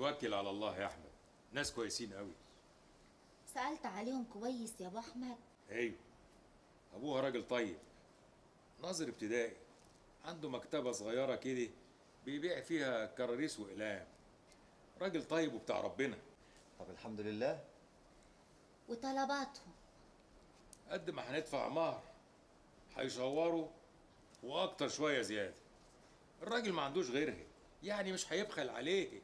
توكل على الله يا احمد، ناس كويسين قوي. سألت عليهم كويس يا ابو احمد؟ ايوه، ابوها راجل طيب، ناظر ابتدائي، عنده مكتبه صغيره كده بيبيع فيها كراريس واقلام. راجل طيب وبتاع ربنا. طب الحمد لله. وطلباتهم؟ قد ما هندفع مهر هيصوروا واكتر شويه زياده. الراجل ما عندوش غيرها، يعني مش هيبخل عليه.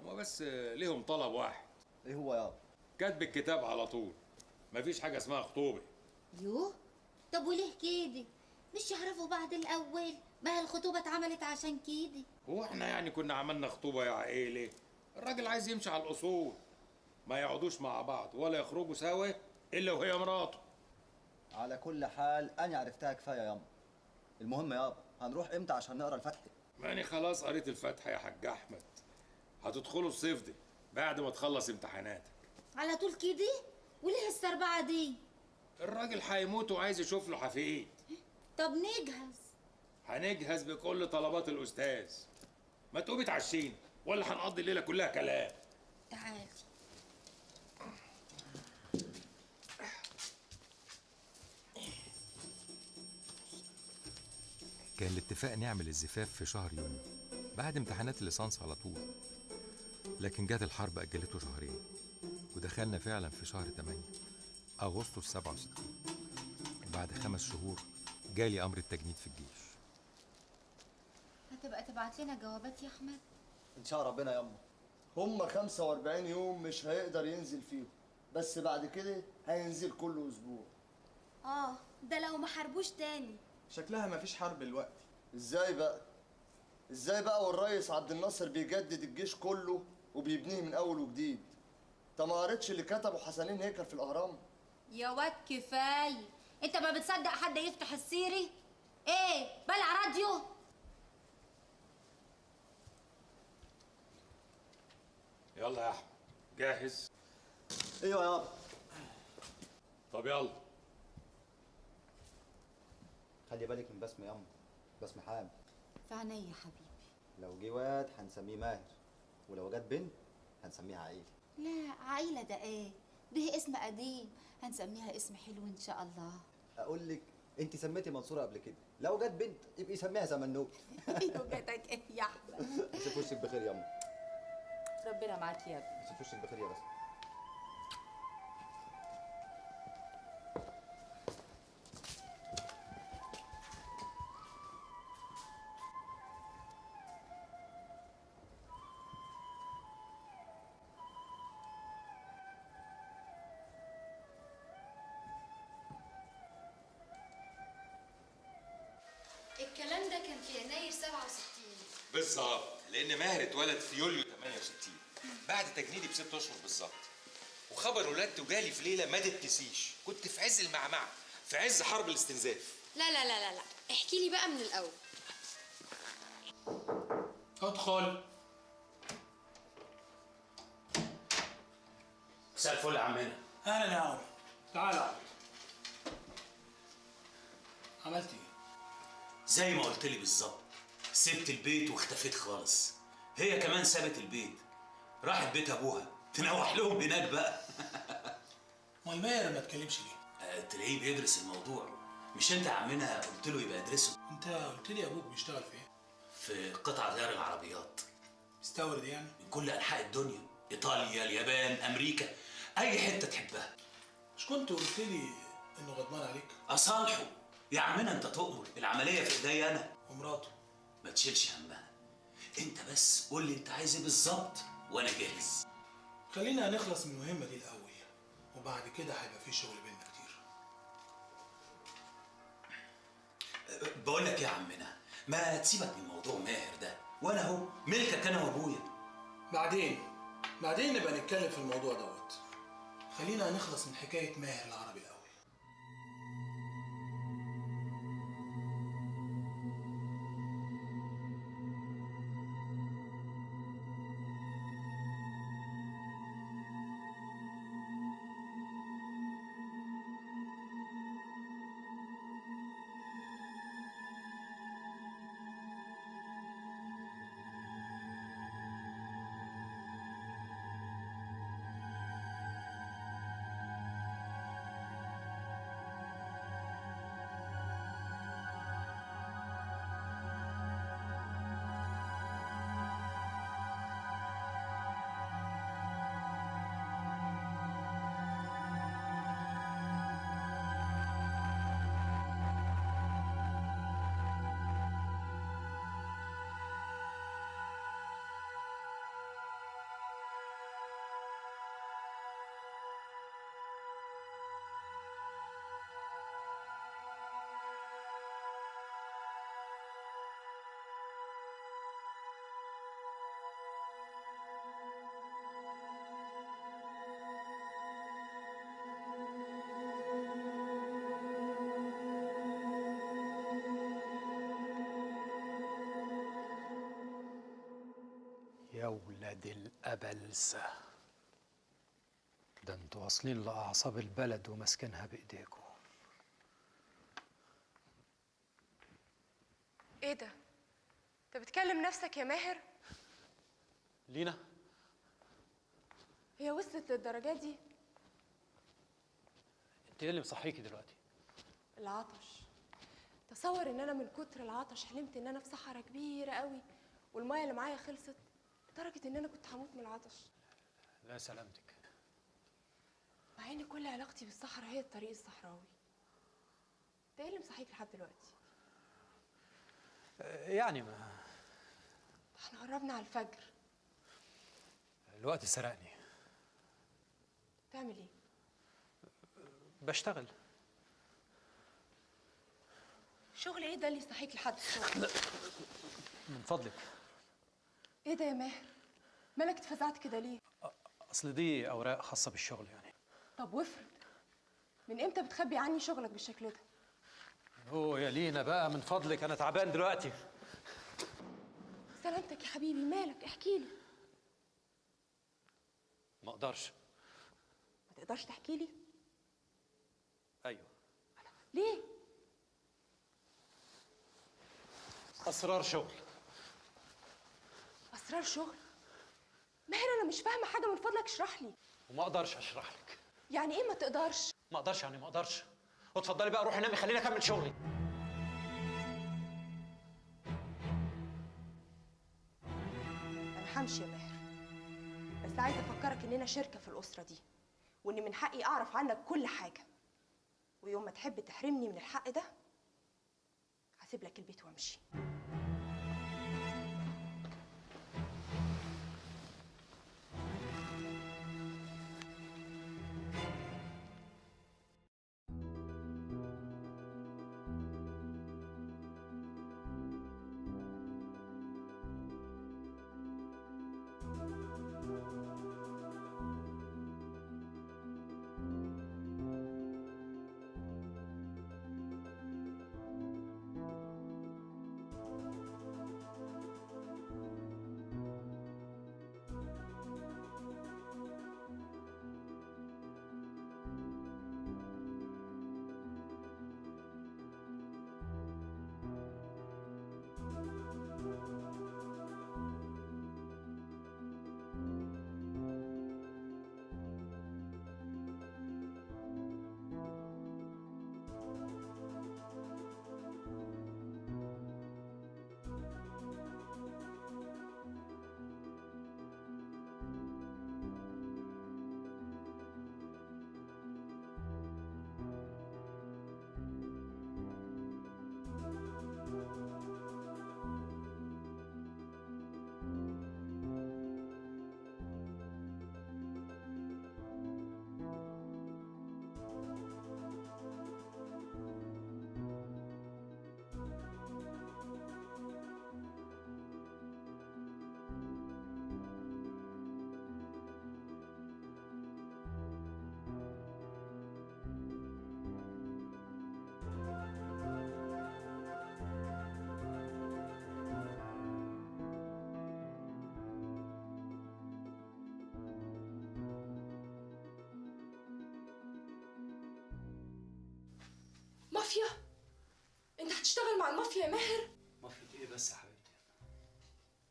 هما بس ليهم طلب واحد. ايه هو يابا؟ كاتب الكتاب على طول، مفيش حاجه اسمها خطوبه. يوه، طب وليه كده؟ مش يعرفوا بعد الاول؟ ما هي الخطوبه اتعملت عشان كده. هو احنا يعني كنا عملنا خطوبه يا عائله؟ الراجل عايز يمشي على الاصول، ما يقعدوش مع بعض ولا يخرجوا سوا الا وهي مراته. على كل حال انا عرفتها كفايه ياما. المهم يابا، هنروح امتى عشان نقرا الفتحه؟ ماني خلاص قريت الفاتحه يا حاج احمد. هتدخلوا الصيف ده بعد ما تخلص امتحاناتك. على طول كده؟ وليه السربعه دي؟ الراجل هيموت وعايز يشوف له حفيد. طب نجهز. هنجهز بكل طلبات الاستاذ. ما تقومي تعشينا ولا هنقضي الليله كلها كلام. تعالي. كان الاتفاق نعمل الزفاف في شهر يونيو بعد امتحانات الليسانس على طول، لكن جت الحرب أجلته شهرين، ودخلنا فعلا في شهر 8 أغسطس 67. وبعد 5 شهور جالي أمر التجنيد في الجيش. هتبقى تبعت لنا جوابات يا احمد؟ ان شاء ربنا ياما. هم 45 يوم مش هيقدر ينزل فيهم، بس بعد كده هينزل كل اسبوع. ده لو ما حاربوش تاني. شكلها مفيش حرب دلوقتي. ازاي بقى؟ ازاي بقى والريس عبد الناصر بيجدد الجيش كله وبيبنيه من اول وجديد؟ انت ما قريتش اللي كتبه حسنين هيكل في الاهرام؟ يا واد كفايه، انت ما بتصدق حد يفتح السيري؟ ايه بلع راديو؟ يلا يا احمد، جاهز؟ ايوه يابا. طب يلا. خلي بالك من بسمه ياما، بسمه حامل. في عينيا يا حبيبي. لو جه واد هنسميه ماهر، ولو جت بنت هنسميها عيل. لا عيلة ده ايه؟ ده اسم قديم، هنسميها اسم حلو ان شاء الله. اقول لك انت سميتي منصوره قبل كده، لو جت بنت يبقى سميها زمنوك. جاتك ايه يا احمد؟ شوف وشك بخير ياما. ربنا معاك يا ابني. شوف وشك بخير يا بس. الكلام ده كان في يناير 67. بالظبط، لان ماهر اتولد في يوليو 68 بعد تجنيدي ب6 اشهر بالظبط. وخبر ولادته جالي في ليله ما تتنسيش، كنت في عز المعمعه، في عز حرب الاستنزاف. لا لا لا لا لا، احكي لي بقى من الاول. ادخل. مساء الفل يا عمنا. اهلا يا عمر، تعال اقعد. عملت ايه؟ زي ما قلت لي بالظبط، سبت البيت واختفيت خالص. هي كمان سابت البيت، راحت بيت ابوها تنوح لهم هناك بقى. امال ماهر ما تكلمش ليه؟ تلاقيه بيدرس الموضوع. مش انت يا عمنا قلت له يبقى يدرسه؟ انت قلت لي ابوك بيشتغل في ايه؟ في قطع غيار العربيات. مستورد يعني؟ من كل انحاء الدنيا، ايطاليا، اليابان، امريكا، اي حته تحبها. مش كنت قلت لي انه غضبان عليك؟ اصالحه يا عمنا، انت تؤمر، العمليه في ايديا انا. ومراته؟ ما تشيلش همها، انت بس قول لي انت عايز ايه بالظبط وانا جاهز. خلينا نخلص من المهمه دي الاول، وبعد كده هيبقى في شغل بينا كتير. بقول لك يا عمنا، ما تسيبك من موضوع ماهر ده، وانا اهو ملكك انا وابويا. بعدين نبقى نتكلم في الموضوع دوت. خلينا نخلص من حكايه ماهر العربي الاول. يا ولاد الأبلسة، ده انتوا واصلين لأعصاب البلد وماسكينها بإيديكم. ايه ده؟ انت بتكلم نفسك يا ماهر؟ لينا، هي وصلت للدرجة دي؟ انت ايه اللي مصحيكي دلوقتي؟ العطش. تصور ان انا من كتر العطش حلمت ان انا في صحراء كبيرة قوي والمية اللي معايا خلصت لدرجة ان انا كنت هموت من العطش. لا سلامتك. مع ان كل علاقتي بالصحراء هي الطريق الصحراوي. انت ايه اللي مصحيك لحد دلوقتي؟ يعني ما احنا قربنا على الفجر. الوقت سرقني. تعمل ايه؟ بشتغل. شغل ايه ده اللي يصحيك لحد الشغل؟ من فضلك. ايه ده يا ماهر؟ مالك اتفزعت كده ليه؟ اصل دي اوراق خاصه بالشغل يعني. طب وافرض من امتى بتخبي عني شغلك بالشكل ده؟ اوه يا لينا بقى من فضلك، انا تعبان دلوقتي. سلامتك يا حبيبي، مالك؟ احكي لي. ما اقدرش. ما تقدرش تحكي لي؟ ايوه. ليه؟ اسرار شغل. اسرار شغل؟ ماهر انا مش فاهمه حاجه، من فضلك اشرح لي. وما اقدرش اشرح لك. يعني ايه ما تقدرش؟ ما اقدرش يعني ما اقدرش. واتفضلي بقى روحي نامي، خليني اكمل شغلي. انا همشي يا ماهر، بس عايزه افكرك اننا شركه في الاسره دي، وان من حقي اعرف عنك كل حاجه. ويوم ما تحب تحرمني من الحق ده هسيب لك البيت وامشي. مافيا؟ انت هتشتغل مع المافيا يا ماهر؟ مافيا ايه بس يا حبيبتي؟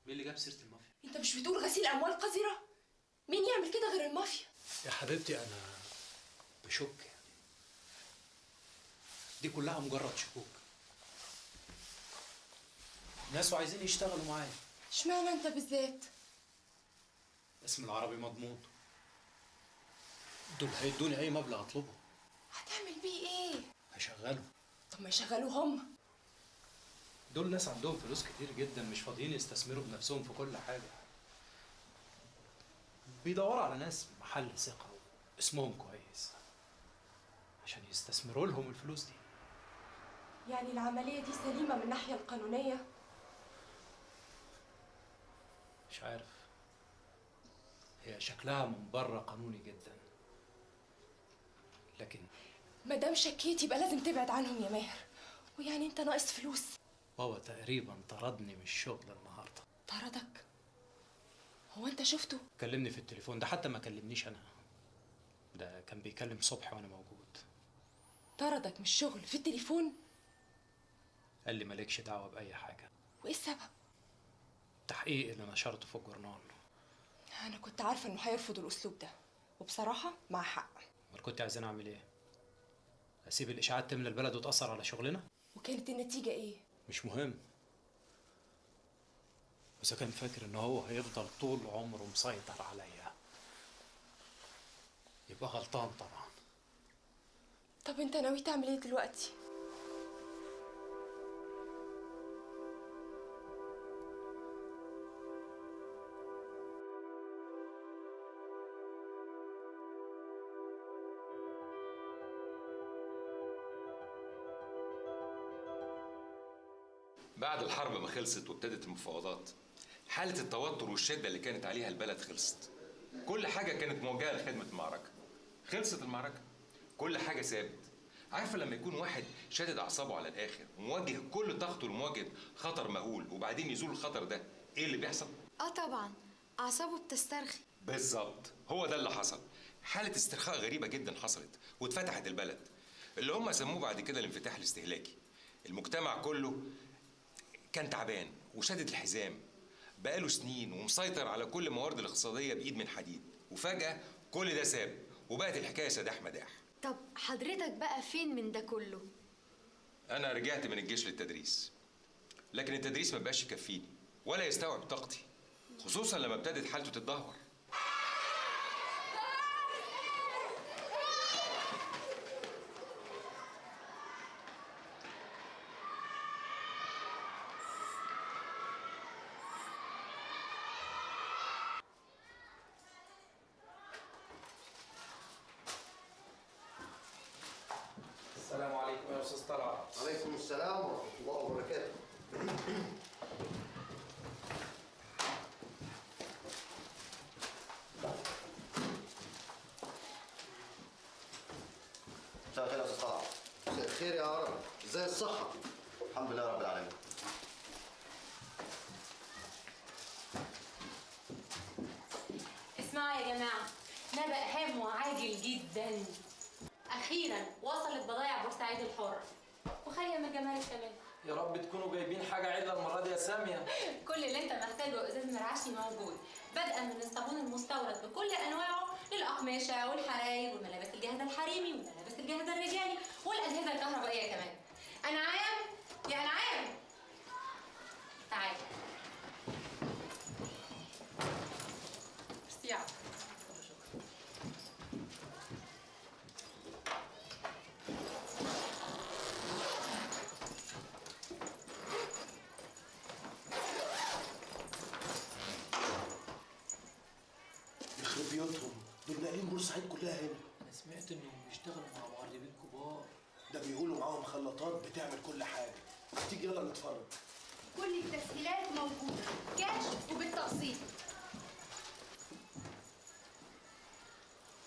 مين اللي جاب سيره المافيا؟ انت مش بتقول غسيل اموال قذره؟ مين يعمل كده غير المافيا؟ يا حبيبتي انا بشك يعني. دي كلها مجرد شكوك. ناس وعايزين يشتغلوا معايا. اشمعنى انت بالذات؟ اسم العربي مضمون. دول هيدوني اي مبلغ اطلبه. هتعمل بيه ايه؟ هشغله. طب ما يشغلوه هم. دول ناس عندهم فلوس كتير جدا، مش فاضيين يستثمروا بنفسهم في كل حاجة. بيدوروا على ناس محل ثقة اسمهم كويس عشان يستثمروا لهم الفلوس دي. يعني العملية دي سليمة من الناحية القانونية؟ مش عارف، هي شكلها من بره قانوني جدا، لكن مادام شكيت يبقى لازم تبعد عنهم يا ماهر. ويعني انت ناقص فلوس. بابا تقريبا طردني من الشغل النهارده. طردك؟ هو انت شفته؟ كلمني في التليفون، ده حتى ما كلمنيش انا، ده كان بيكلم صبحي وانا موجود. طردك من الشغل في التليفون؟ قال لي مالكش دعوه باي حاجه. وايه السبب؟ التحقيق اللي نشرته في الجورنال. انا كنت عارفه انه هيرفض الاسلوب ده، وبصراحه مع حق. امال كنت عايزين اعمل ايه؟ اسيب الاشاعات تملى البلد وتاثر على شغلنا؟ وكانت النتيجه ايه؟ مش مهم. بس كان فاكر ان هو هيفضل طول عمره مسيطر عليا، يبقى غلطان طبعا. طب انت ناوي تعمل ايه دلوقتي؟ بعد الحرب ما خلصت وابتدت المفاوضات، حالة التوتر والشدة اللي كانت عليها البلد خلصت. كل حاجة كانت موجهة لخدمة المعركة. خلصت المعركة، كل حاجة ثابت. عارفة لما يكون واحد شادد أعصابه على الآخر وموجه كل طاقته لمواجهة خطر مهول وبعدين يزول الخطر ده، إيه اللي بيحصل؟ طبعا اعصابه بتسترخي. بالظبط، هو ده اللي حصل. حالة استرخاء غريبة جدا حصلت واتفتحت البلد، اللي هم سموه بعد كده الانفتاح الاستهلاكي. المجتمع كله كان تعبان وشادد الحزام بقاله سنين ومسيطر على كل الموارد الاقتصادية بإيد من حديد، وفجأة كل ده ساب وبقت الحكاية سداح مداح. طب حضرتك بقى فين من ده كله؟ أنا رجعت من الجيش للتدريس، لكن التدريس ما بقاش يكفيني ولا يستوعب طاقتي، خصوصا لما ابتدت حالته تتدهور. السلام عليكم يا استاذ طلعت. عليكم السلام ورحمه الله وبركاته. مساء الخير يا استاذ طلعت. مساء الخير يا عرب، ازاي الصحه؟ الحمد لله رب العالمين. اسمعوا يا جماعة، نبأ هام وعاجل جدا. أخيرا وصلت بضايع بورسعيد الحرة وخيم الجمارك كمان. يا رب تكونوا جايبين حاجه عدله المره دي يا ساميه. كل اللي انت محتاجه ازاز مرعشي موجود، بدءا من الصابون المستورد بكل انواعه للاقمشه والحراير والملابس الجاهزه الحريمي والملابس الجاهزه الرجالي والاجهزه الكهربائيه كمان. انعام يا انعام تعالي. ميرسي يا عم. يخرب بيوتهم، دول ناقلين بورسعيد كلها هنا. انا سمعت انهم بيشتغلوا مع مهربين كبار. ده بيقولوا معاهم خلاطات بتعمل كل حاجه. تيجي يلا نتفرج. كل التسهيلات موجودة، كاش وبالتقسيط.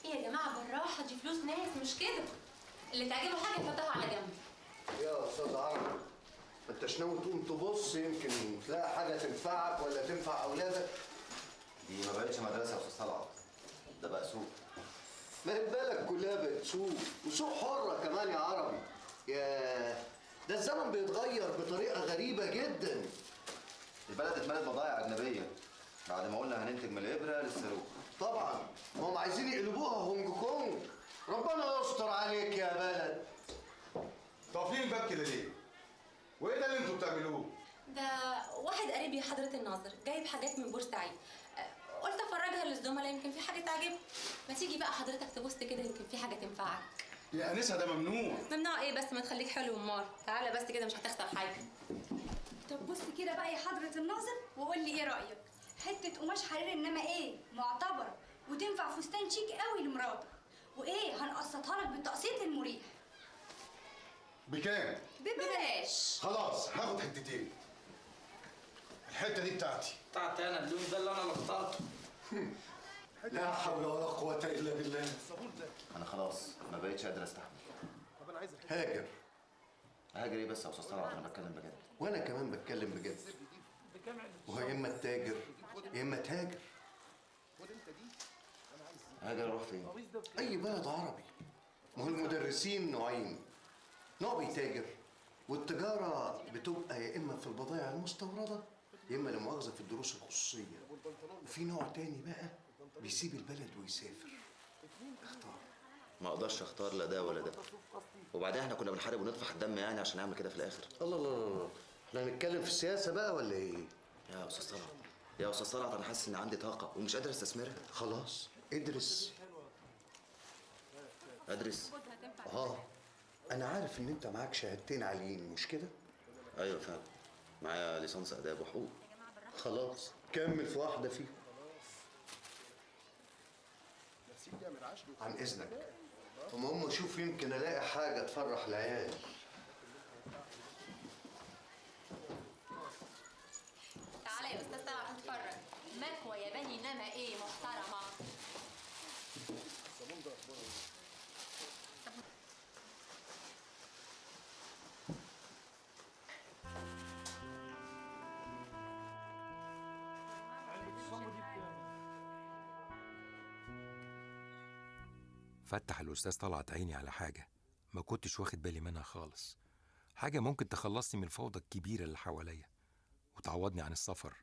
ايه يا جماعه بالراحه، دي فلوس ناس مش كده. اللي تعجبه حاجه يحطها على جنب. يا استاذ عرب، ما انتش ناوي تقوم تبص يمكن تلاقي حاجه تنفعك ولا تنفع اولادك؟ دي ما بقتش مدرسه يا استاذ طلعت، ده بقى سوق. ما البلد كلها بقت سوق، وسوق حرة كمان يا عربي. يا ده الزمن بيتغير بطريقة غريبة جدا. البلد اتملت بضائع اجنبيه بعد ما قلنا هننتج من الابره للصاروخ. طبعا ما هم عايزين يقلبوها هونج كونج. ربنا يستر عليك يا بلد. طافين باب كده ليه؟ وايه ده اللي انتوا بتعملوه؟ ده واحد قريبي حضرة الناظر جايب حاجات من بورسعيد، قلت افرجها للزملاء يمكن في حاجه تعجبهم. ما تيجي بقى حضرتك تبص كده يمكن في حاجه تنفعك. يا انسه ده ممنوع. ممنوع ايه بس؟ ما تخليك حلو امال. تعالى بس كده مش هتخسر حاجه. طب بص كده بقى يا حضرة الناظر وقول لي ايه رأيك؟ حتة قماش حرير انما ايه؟ معتبرة وتنفع فستان شيك قوي لمراتك. وايه هنقسطها لك بالتقسيط المريح. بكام؟ ببلاش. خلاص هاخد حتتين. الحته دي بتاعتي. بتاعتي انا، اللون ده اللي انا اخترته. لا حول ولا قوه الا بالله. انا خلاص ما بقتش قادر استحمل. طب انا عايز هاجر. هاجر ايه بس يا استاذ طلعت؟ انا بتكلم بجد. وانا كمان بتكلم بجد. وهو يا اما تتاجر يا اما تهاجر. هاجي اروح فين؟ اي بلد عربي. ما هو المدرسين نوعين، نوع بيتاجر، والتجاره بتبقى يا اما في البضائع المستورده يا اما لا مؤاخذه في الدروس الخصوصيه، وفي نوع تاني بقى بيسيب البلد ويسافر. اختار. ما اقدرش اختار لا ده ولا ده. وبعدين احنا كنا بنحارب وندفع الدم يعني عشان نعمل كده في الاخر. الله الله الله، احنا هنتكلم في السياسه بقى ولا ايه؟ يا استاذ طلعت، يا استاذ طلعت، انا حاسس ان عندي طاقه ومش قادر استثمرها. خلاص ادرس. ادرس؟ انا عارف ان انت معاك شهادتين عاليين مش كده؟ ايوه فعلا، معايا ليسانس اداب وحقوق. خلاص كمل في واحده فيهم. عن اذنك. المهم اشوف يمكن الاقي حاجه تفرح العيال. تعالى يا استاذ طلعت اتفرج. مكوى يا بني انما ايه محترمه. فتح الأستاذ طلعت عيني على حاجة ما كنتش واخد بالي منها خالص، حاجة ممكن تخلصني من الفوضى الكبيرة اللي حواليا وتعوضني عن السفر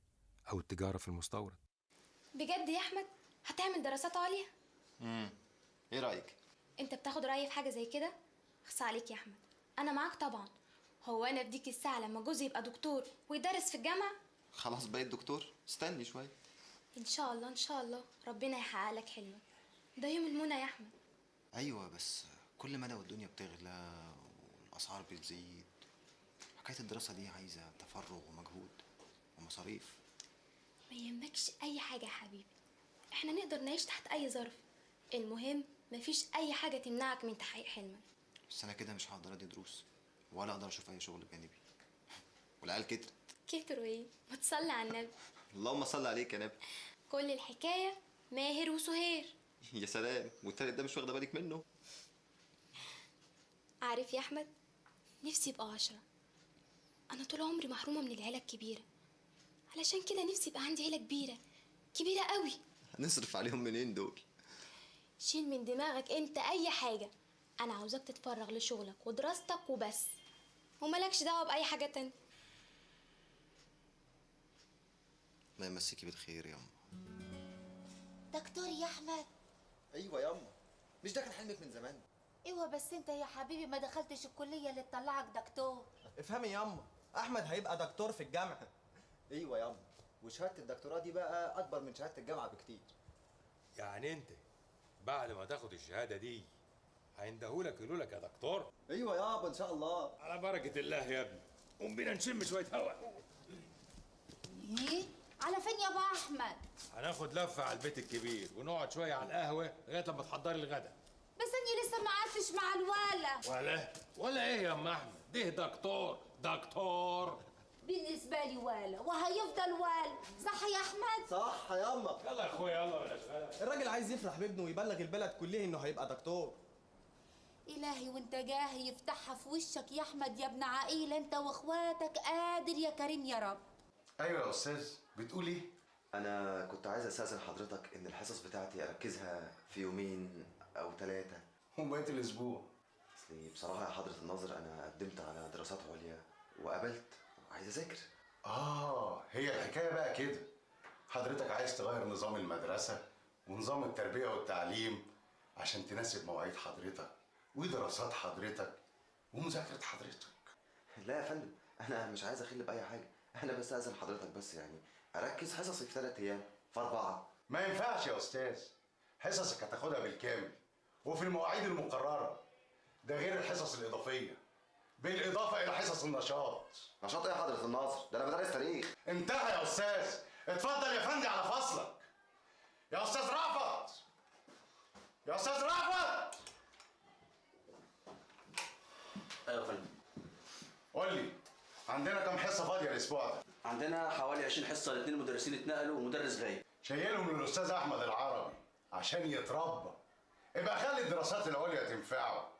أو التجارة في المستورد. بجد يا احمد هتعمل دراسات عليا؟ ايه رايك؟ انت بتاخد رايي في حاجه زي كده؟ اخص عليك يا احمد، انا معاك طبعا. هو انا في ديك الساعه لما جوزي يبقى دكتور ويدرس في الجامعه؟ خلاص بقيت دكتور، استني شويه. ان شاء الله ان شاء الله ربنا يحقق لك حلمك، ده يوم المنى يا احمد. ايوه بس كل مدى والدنيا بتغلى والاسعار بتزيد. حكايه الدراسه دي عايزه تفرغ ومجهود ومصاريف. ما يهمكش اي حاجه يا حبيبي، احنا نقدر نعيش تحت اي ظرف، المهم مفيش اي حاجه تمنعك من تحقيق حلمك. بس انا كده مش هقدر ادي دروس ولا اقدر اشوف اي شغل جانبي. والعيال كترت. كتروا ايه؟ ما تصلي على النبي. اللهم صل عليك يا نبي. كل الحكايه ماهر وسهير. يا سلام، والتالت ده مش واخده بالك منه؟ عارف يا احمد، نفسي يبقى 10. انا طول عمري محرومه من العيله الكبيره، علشان كده نفسي يبقى عندي عيله كبيره كبيره قوي. هنصرف عليهم منين دول؟ شيل من دماغك انت اي حاجه، انا عاوزاك تتفرغ لشغلك ودراستك وبس، ومالكش دعوه باي حاجه تانية. الله يمسيكي بالخير يا أم. دكتور يا احمد. ايوه يا أم، مش ده كان حلمك من زمان؟ ايوه بس انت يا حبيبي ما دخلتش الكليه اللي تطلعك دكتور. افهمي ياما، احمد هيبقى دكتور في الجامعه. ايوه يا أم، وشهاده الدكتوراه دي بقى اكبر من شهاده الجامعه بكتير. يعني انت بعد ما تاخد الشهاده دي هيندهولك يقولوا لك يا دكتور؟ ايوه يابا ان شاء الله. على بركه الله يا ابني، قوم بينا نشم شويه هوا. ايه؟ على فين يا ابو احمد؟ هناخد لفه على البيت الكبير ونقعد شويه على القهوه لغايه لما تحضري الغدا. بس اني لسه ما قعدتش مع الولا. ولا ايه يا ام احمد؟ ده دكتور. بالنسبه لي ولا وهيفضل ولا، صح يا احمد؟ صح يا اما. يلا يا اخويا يلا بلاش غلا. الراجل عايز يفرح بابنه ويبلغ البلد كلها انه هيبقى دكتور. الهي وانت جاهي يفتحها في وشك يا احمد يا ابن عقيل، انت واخواتك قادر يا كريم يا رب. ايوه يا استاذ، بتقول ايه؟ انا كنت عايز استاذن حضرتك ان الحصص بتاعتي اركزها في يومين او 3. وبقيت الاسبوع؟ اصلي بصراحه يا حضره الناظر انا قدمت على دراسات عليا وقابلت، عايز اذاكر. هي الحكايه بقى كده. حضرتك عايز تغير نظام المدرسه ونظام التربيه والتعليم عشان تناسب مواعيد حضرتك ودراسات حضرتك ومذاكره حضرتك. لا يا فندم، انا مش عايز اخل باي حاجه، انا بس اذن حضرتك بس يعني اركز حصصي في 3 ايام في 4. ما ينفعش يا استاذ، حصصك هتاخدها بالكامل وفي المواعيد المقرره، ده غير الحصص الاضافيه بالاضافه الى حصص النشاط. نشاط ايه يا حضره الناظر؟ ده انا بدرس تاريخ. انتهى يا استاذ، اتفضل يا فندي على فصلك. يا استاذ رأفت، يا استاذ رأفت. ايوه يا فندم. قول لي عندنا كام حصه فاضيه الاسبوع ده؟ عندنا حوالي 20 حصه، الاثنين مدرسين اتنقلوا ومدرس غايب. شايلهم للاستاذ احمد العربي عشان يتربى. يبقى خلي الدراسات العليا تنفعه.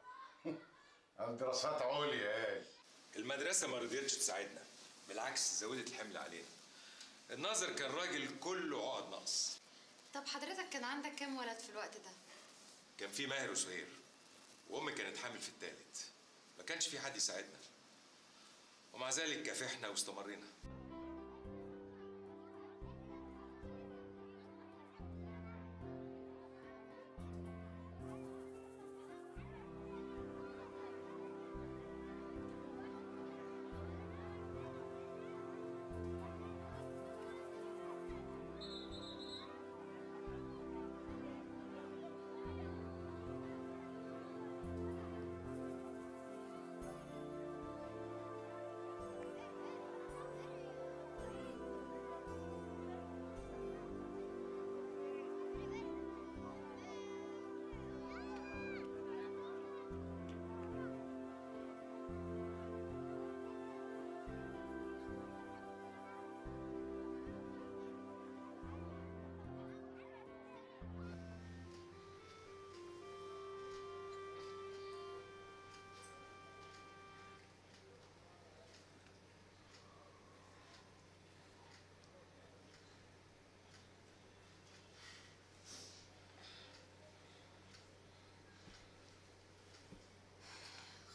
الدراسات عليا ايه؟ المدرسة ما رضيتش تساعدنا، بالعكس زودت الحمل علينا. الناظر كان راجل كله عقد نقص. طب حضرتك كان عندك كام ولد في الوقت ده؟ كان في ماهر وسهير، وامي كانت حامل في التالت. ما كانش في حد يساعدنا، ومع ذلك كافحنا واستمرينا.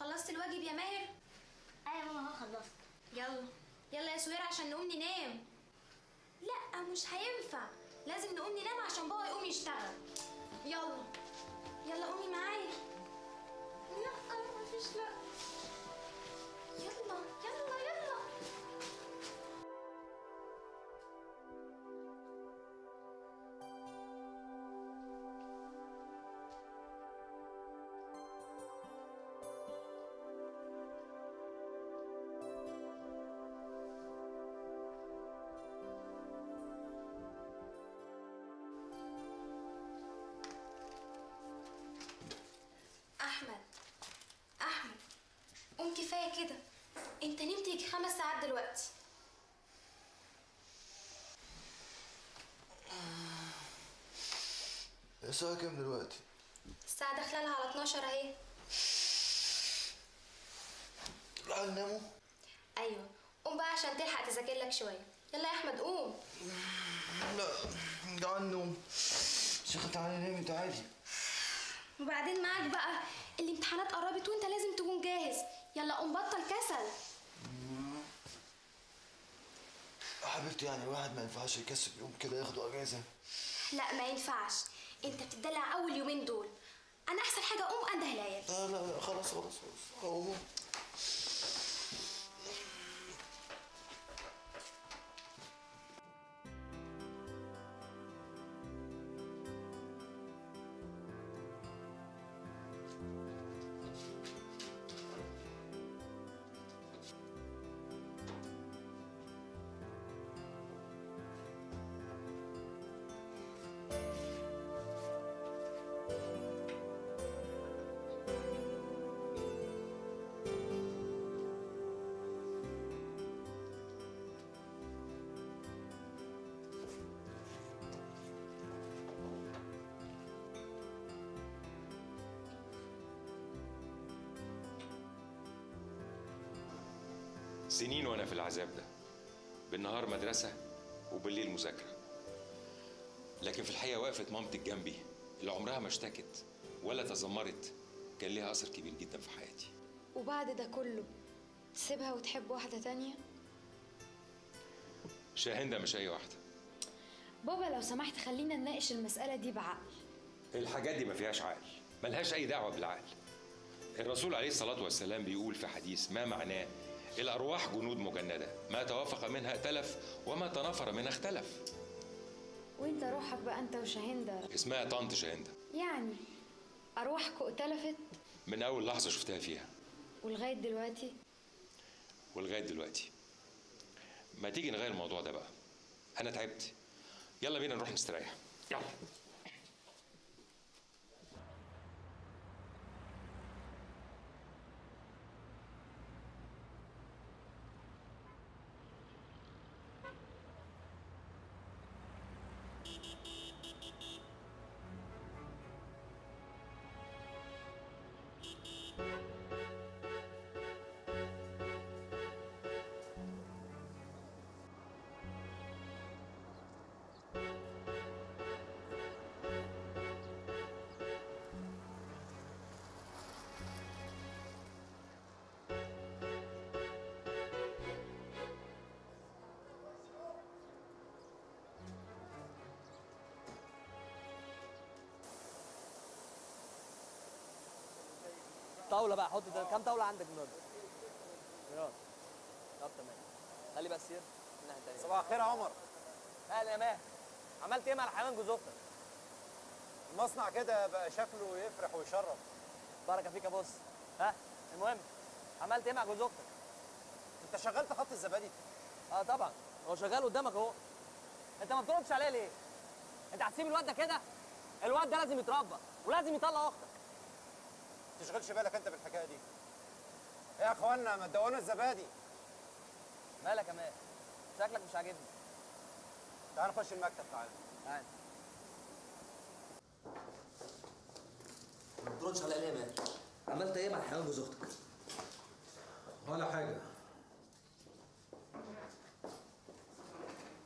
خلصت الواجب يا ماهر؟ ايوه يا ماما خلصت. يلا يلا يا سوير عشان نقوم ننام. لا مش هينفع، لازم نقوم ننام عشان بابا يقوم يشتغل. يلا يلا قومي معايا. لا مفيش لا. يلا يلا يلا. أحمد أحمد قوم، كفاية كده، أنت نمت يجي 5 ساعات دلوقتي. الساعة كام دلوقتي؟ الساعة داخلة لها على 12 أهي. العيال ناموا؟ أيوه، قوم بقى عشان تلحق تذاكر لك شوية. يلا يا أحمد قوم. لا جعان نوم. شيخة تعالي نامي تعالي. وبعدين معاك بقى، الامتحانات قربت وأنت لازم تكون جاهز. يلا قوم بطل كسل. حبيبتي يعني الواحد ما ينفعش يكسب يوم كده ياخدوا اجازة؟ لا ما ينفعش، أنت بتدلع أول يومين دول. أنا أحسن حاجة أقوم أنده العيال. لا لا لا خلاص خلاص خلاص هقوم. سنين وانا في العذاب ده، بالنهار مدرسة وبالليل مذاكرة. لكن في الحقيقة وقفت مامتي جنبي اللي عمرها ما اشتكت ولا تذمرت، كان ليها أثر كبير جدا في حياتي. وبعد ده كله تسيبها وتحب واحدة تانية؟ شاهندة مش أي واحدة. بابا لو سمحت خلينا نناقش المسألة دي بعقل. الحاجات دي ما فيهاش عقل، ملهاش أي دعوة بالعقل. الرسول عليه الصلاة والسلام بيقول في حديث ما معناه: الأرواح جنود مجندة، ما توافق منها ائتلف وما تنافر منها اختلف. وانت روحك بقى انت وشاهندة اسمها طنط شاهندة. يعني أرواحكوا ائتلفت من أول لحظة شفتها فيها ولغاية دلوقتي؟ ولغاية دلوقتي. ما تيجي نغير الموضوع ده بقى، أنا تعبت. يلا بينا نروح نستريح. يلا. طاوله بقى، حط كام طاوله عندك النهارده؟ يلا. طب تمام. خلي بقى السير الناحيه الثانيه. صباح الخير يا عمر. اهلا يا ماهر. عملت ايه مع الحيوان جوز اختك؟ المصنع كده بقى شكله يفرح ويشرف. بركه فيك يا بص. ها المهم عملت ايه مع جوز اختك؟ انت شغال في خط الزبادي؟ اه طبعا، هو شغال قدامك اهو. انت ما بتردش عليه ليه؟ انت هتسيب الواد ده كده؟ الواد ده لازم يتربى ولازم يطلع اختك. ما تشغلش بالك انت بالحكايه دي. ايه يا اخوانا ما تدوقونا الزبادي. مالك يا ماهر؟ شكلك مش عاجبني. تعال نخش المكتب تعال. تعال. ما بتردش على ليه يا ماهر؟ عملت ايه مع الحيوان جوز اختك؟ ولا حاجه.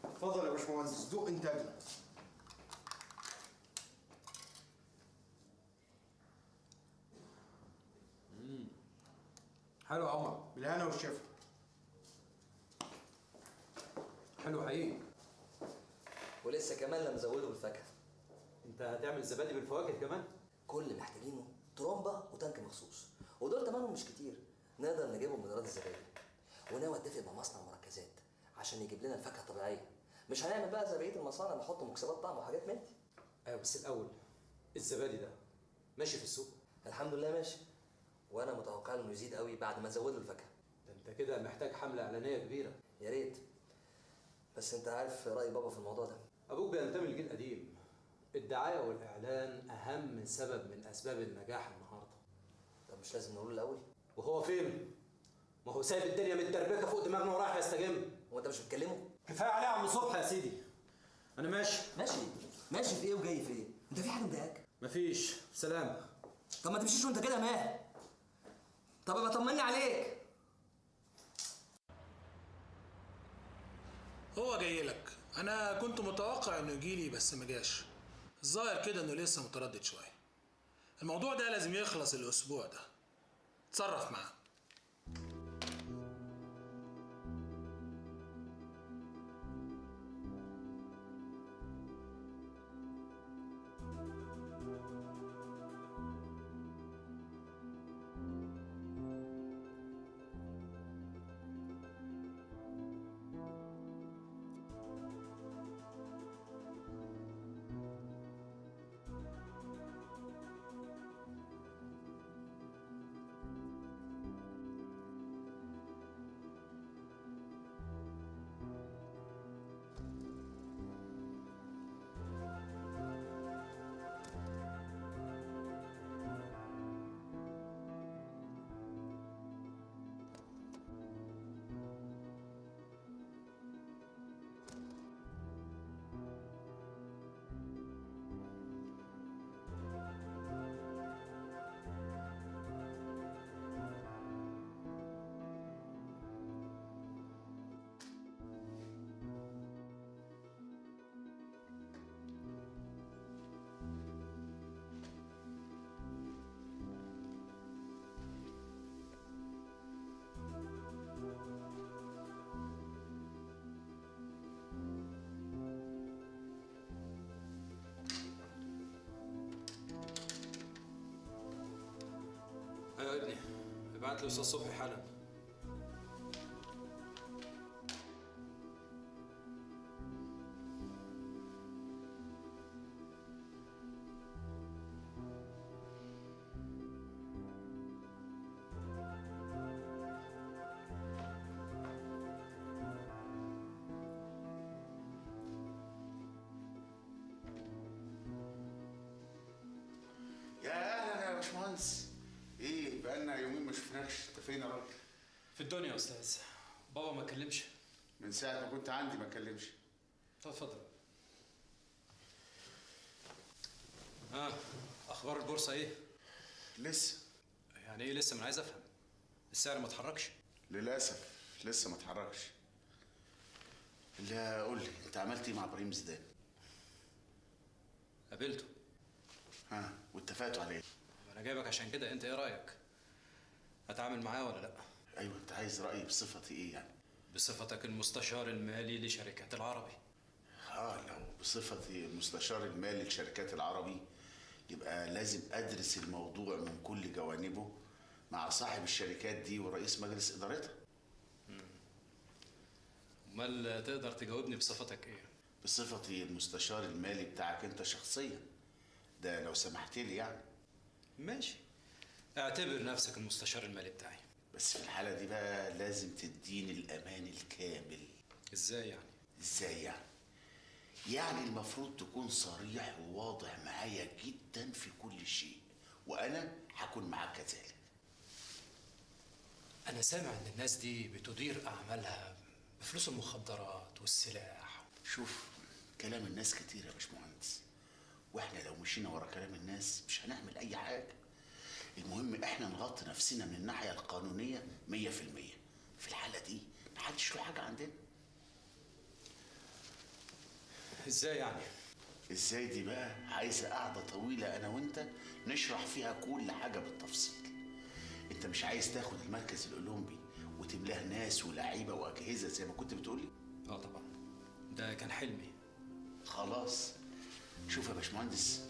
اتفضل يا باشمهندس، دوق انتاجنا. حلو يا عمر. بالهنا والشفا. حلو حقيقي. ولسه كمان لما زوده بالفاكهه. انت هتعمل زبادي بالفواكه كمان؟ كل اللي محتاجينه ترومبه وتانك مخصوص، ودول تمنهم مش كتير، نقدر نجيبهم من اراضي الزبادي. وناوي اتفق مع مصنع مركزات عشان يجيب لنا الفاكهه طبيعيه. مش هنعمل بقى زي بقيه المصانع نحط مكسبات طعم وحاجات من دي. ايوه بس الاول الزبادي ده ماشي في السوق؟ الحمد لله ماشي، وانا متوقع انه يزيد قوي بعد ما ازود له الفاكهه. ده انت كده محتاج حمله اعلانيه كبيره. يا ريت، بس انت عارف راي بابا في الموضوع ده. ابوك بينتمي لجيل قديم. الدعايه والاعلان اهم سبب من اسباب النجاح النهارده. طب مش لازم نقول الاول؟ وهو فين؟ ما هو سايب الدنيا متدربكه فوق دماغنا ورايح يستجم. هو انت مش بتكلمه؟ كفايه عليه يا عم صبحي يا سيدي. انا ماشي. ماشي في ايه وجاي في ايه؟ انت في حاجه مضايقاك؟ مفيش، سلام. طب ما تمشيش وانت كده يا ماهر. طب ابقى طمني عليك. هو جاي لك. انا كنت متوقع انه يجي لي بس ما جاش. الظاهر كده انه لسه متردد شويه. الموضوع ده لازم يخلص الاسبوع ده. اتصرف معاه. ايوه يا ابني، ابعت لي استاذ صبحي حالا. يا اهلا يا باشمهندس. ايه بقالنا يومين ما شفناكش، انت فين يا راجل؟ في الدنيا يا استاذ. بابا ما اتكلمش من ساعه ما كنت عندي ما اتكلمش. طب اتفضل. اخبار البورصه ايه؟ لسه. يعني ايه لسه؟ ما انا عايز افهم. السعر ما اتحركش؟ للاسف لسه ما اتحركش. لا قول لي انت عملت ايه مع ابراهيم زيدان؟ قابلته. واتفقتوا على ايه؟ انا جايبك عشان كده، انت ايه رايك؟ هتعامل معاه ولا لا؟ ايوه انت عايز رايي بصفتي ايه يعني؟ بصفتك المستشار المالي لشركات العربي. لو بصفتي المستشار المالي لشركات العربي يبقى لازم ادرس الموضوع من كل جوانبه مع صاحب الشركات دي ورئيس مجلس ادارتها. امال تقدر تجاوبني بصفتك ايه؟ بصفتي المستشار المالي بتاعك انت شخصيا، ده لو سمحت لي يعني. ماشي، اعتبر نفسك المستشار المالي بتاعي. بس في الحالة دي بقى لازم تديني الأمان الكامل. ازاي يعني؟ ازاي يعني؟ يعني المفروض تكون صريح وواضح معايا جدا في كل شيء، وأنا هكون معاك كذلك. انا سامع ان الناس دي بتدير اعمالها بفلوس المخدرات والسلاح. شوف، كلام الناس كتير يا باشمهندس، واحنا لو مشينا ورا كلام الناس مش هنعمل أي حاجة. المهم احنا نغطي نفسنا من الناحية القانونية 100%. في الحالة دي محدش له حاجة عندنا. ازاي يعني؟ ازاي دي بقى عايزة قعدة طويلة أنا وأنت نشرح فيها كل حاجة بالتفصيل. أنت مش عايز تاخد المركز الأولمبي وتملاه ناس ولاعيبة وأجهزة زي ما كنت بتقولي؟ اه طبعا، ده كان حلمي. خلاص، شوف يا باشمهندس،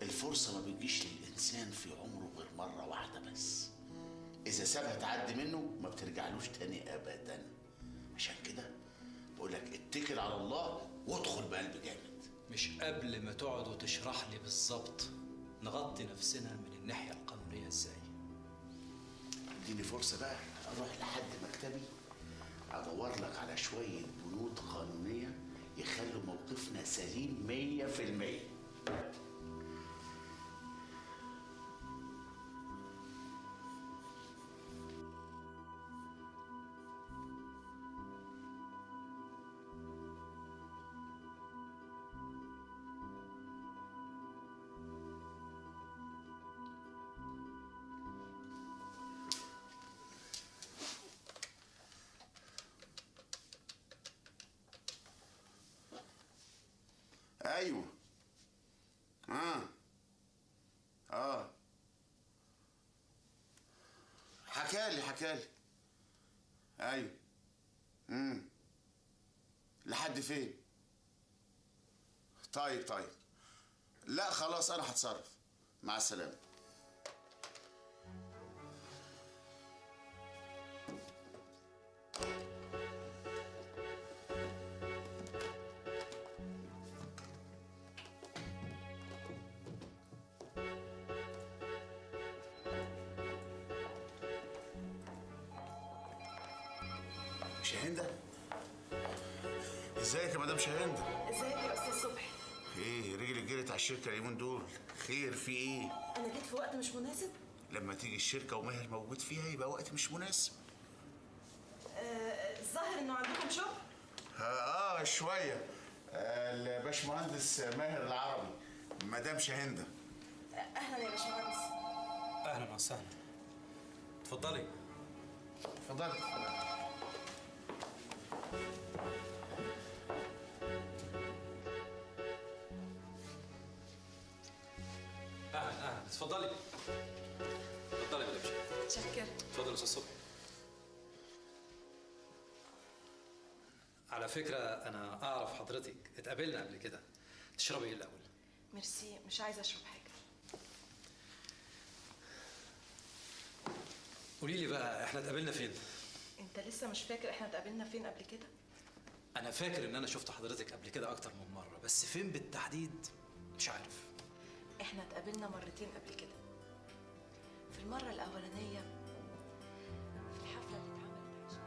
الفرصة ما بتجيش للإنسان في عمره غير مرة واحدة بس. إذا سابها تعدي منه ما بترجعلوش تاني أبدا. عشان كده بقولك اتكل على الله وادخل بقلب جامد. مش قبل ما تقعد وتشرح لي بالظبط نغطي نفسنا من الناحية القانونية ازاي؟ اديني فرصة بقى اروح لحد مكتبي ادور لك على شوية بنود قانونية يخلوا موقفنا سليم 100%. ايوه. حكالي. ايوه. لحد فين؟ طيب. لا خلاص انا هتصرف. مع السلامة. شاهندة؟ ازيك يا مدام شاهندة؟ ازيك يا استاذ صبحي؟ ايه رجلك جرت على الشركة اليومين دول؟ خير في ايه؟ انا جيت في وقت مش مناسب؟ لما تيجي الشركة وماهر موجود فيها يبقى وقت مش مناسب. الظاهر انه عندكم شغل؟ شوية. الباشمهندس ماهر العربي، مدام شاهندة. اهلا يا باشمهندس. اهلا وسهلا. اتفضلي. اتفضلي. اهلا اتفضلي. اتفضلي يا مدام شاهندة. شكرا. اتفضل يا استاذ صبحي. على فكرة أنا أعرف حضرتك، اتقابلنا قبل كده. تشربي إيه الأول؟ ميرسي، مش عايزه اشرب حاجه. قولي لي بقى إحنا اتقابلنا فين؟ انت لسه مش فاكر احنا اتقابلنا فين قبل كده؟ أنا فاكر إن أنا شفت حضرتك قبل كده أكتر من مرة، بس فين بالتحديد مش عارف. احنا اتقابلنا مرتين قبل كده. في المره الاولانيه في الحفله اللي اتعملت عشان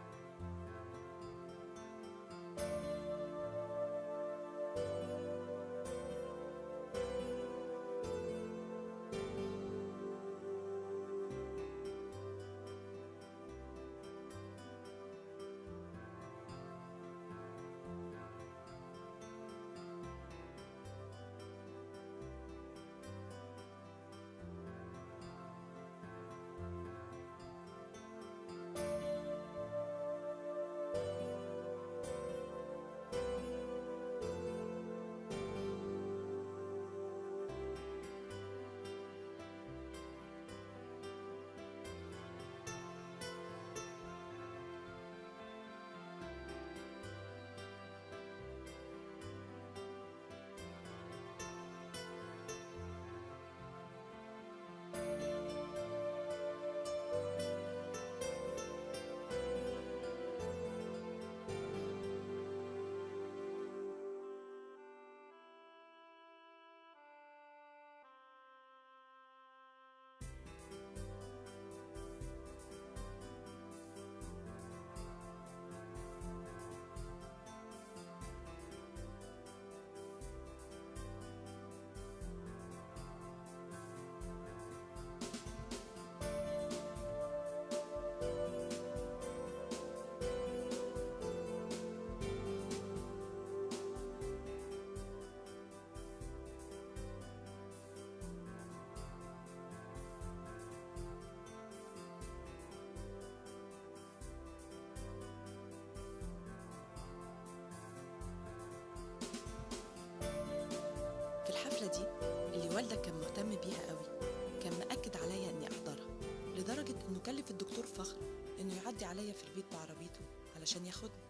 كلف الدكتور فخر انه يعدي عليا في البيت بعربيته علشان ياخدني.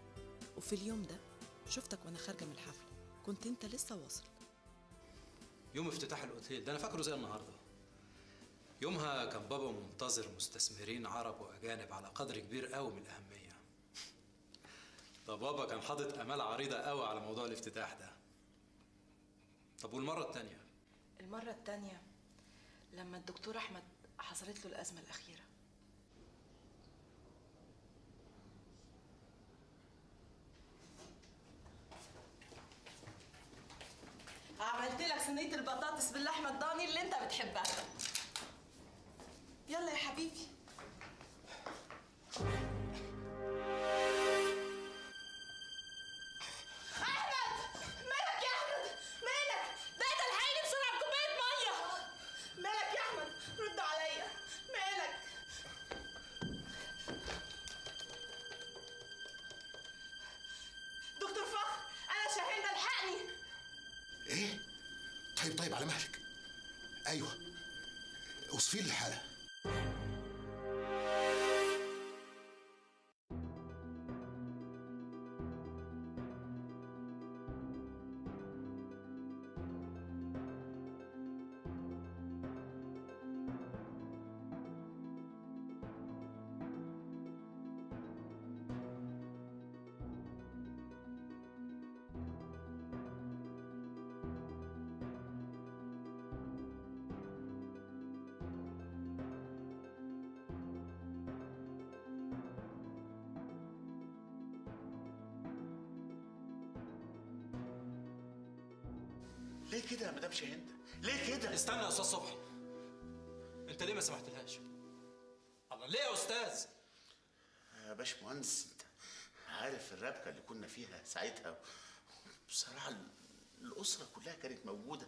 وفي اليوم ده شفتك وانا خارجه من الحفله، كنت انت لسه واصل. يوم افتتاح الاوتيل ده انا فاكره زي النهارده. يومها كان بابا منتظر مستثمرين عرب واجانب على قدر كبير قوي من الاهميه. ده بابا كان حاطط امال عريضه قوي على موضوع الافتتاح ده. طب والمره التانيه؟ المره التانيه لما الدكتور احمد حصلت له الازمه الاخيره. عملت لك صينيه البطاطس باللحمه الضاني اللي انت بتحبها. يلا يا حبيبي. احمد، مالك يا احمد؟ مالك؟ بقيت الحقيني بسرعه بكوبايه ميه. مالك يا احمد؟ رد عليا. مالك؟ دكتور فخر، انا شاهين، الحقني. ايه؟ طيب على مهلك. ايوه، وصفي لي الحاله. ليه كده يا مدام شاهين؟ ليه كده؟ استنى يا استاذ صبحي. انت ليه ما سمحتلهاش؟ الله، ليه يا استاذ؟ يا باشمهندس، انت عارف الربكه اللي كنا فيها ساعتها. بصراحه الاسره كلها كانت موجوده،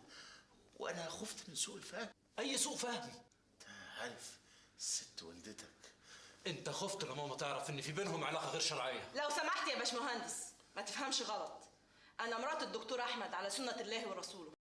وانا خفت من سوء الفهم. اي سوء فهم؟ انت عارف ست والدتك. انت خفت لما ماما تعرف ان في بينهم علاقه غير شرعيه. لو سمحت يا باشمهندس، ما تفهمش غلط. انا مرات الدكتور احمد على سنه الله ورسوله.